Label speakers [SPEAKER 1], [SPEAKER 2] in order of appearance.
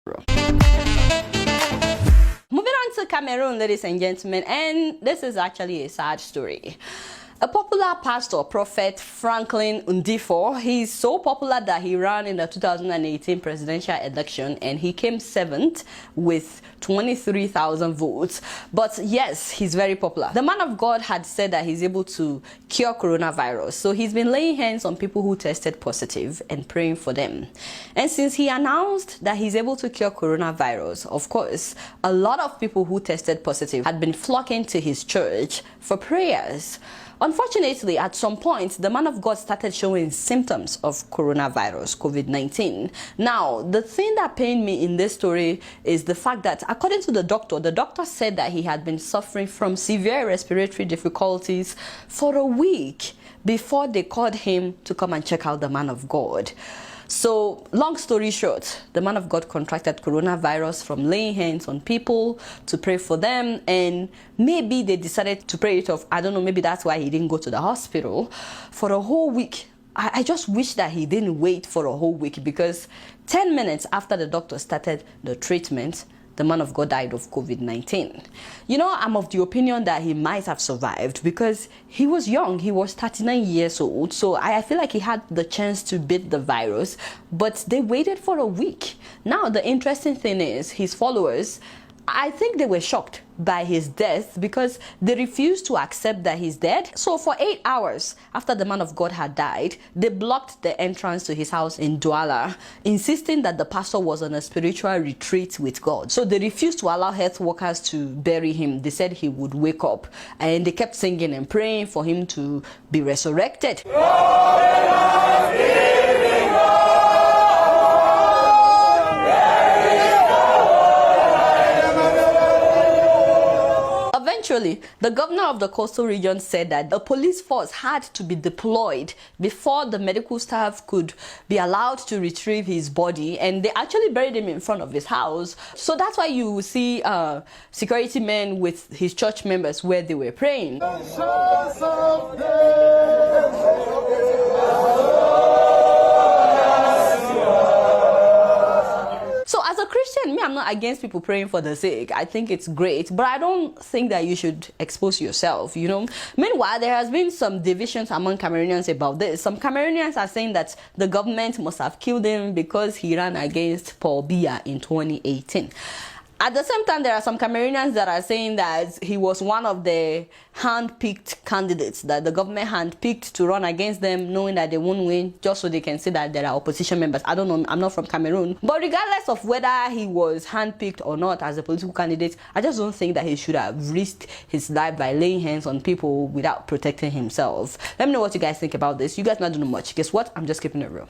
[SPEAKER 1] Moving on to Cameroon, ladies and gentlemen, and this is actually a sad story. A popular pastor, Prophet Franklin Ndifo, he's so popular that he ran in the 2018 presidential election and he came 7th with 23,000 votes. But yes, he's very popular. The man of God had said that he's able to cure coronavirus. So he's been laying hands on people who tested positive and praying for them. And since he announced that he's able to cure coronavirus, of course, a lot of people who tested positive had been flocking to his church for prayers. Unfortunately, at some point, the man of God started showing symptoms of coronavirus, COVID-19. Now, the thing that pained me in this story is the fact that, according to the doctor said that he had been suffering from severe respiratory difficulties for a week before they called him to come and check out the man of God. So, long story short, the man of God contracted coronavirus from laying hands on people to pray for them, and maybe they decided to pray it off. I don't know, maybe that's why he didn't go to the hospital for a whole week. I just wish that he didn't wait for a whole week, because 10 minutes after the doctor started the treatment, the man of God died of COVID-19. You know, I'm of the opinion that he might have survived because he was young. He was 39 years old. So I feel like he had the chance to beat the virus, but they waited for a week. Now, the interesting thing is his followers, I think they were shocked by his death because they refused to accept that he's dead. So for 8 hours after the man of God had died, they blocked the entrance to his house in Douala, insisting that the pastor was on a spiritual retreat with God. So they refused to allow health workers to bury him. They said he would wake up, and they kept singing and praying for him to be resurrected. Eventually, the governor of the coastal region said that a police force had to be deployed before the medical staff could be allowed to retrieve his body, and they actually buried him in front of his house. So that's why you see security men with his church members where they were praying. So as a Christian, I'm not against people praying for the sick. I think it's great, but I don't think that you should expose yourself, you know. Meanwhile, there has been some divisions among Cameroonians about this. Some Cameroonians are saying that the government must have killed him because he ran against Paul Biya in 2018. At the same time, there are some Cameroonians that are saying that he was one of the hand-picked candidates, that the government hand-picked to run against them, knowing that they won't win, just so they can say that there are opposition members. I don't know, I'm not from Cameroon. But regardless of whether he was hand-picked or not as a political candidate, I just don't think that he should have risked his life by laying hands on people without protecting himself. Let me know what you guys think about this. You guys not doing much. Guess what? I'm just keeping it real.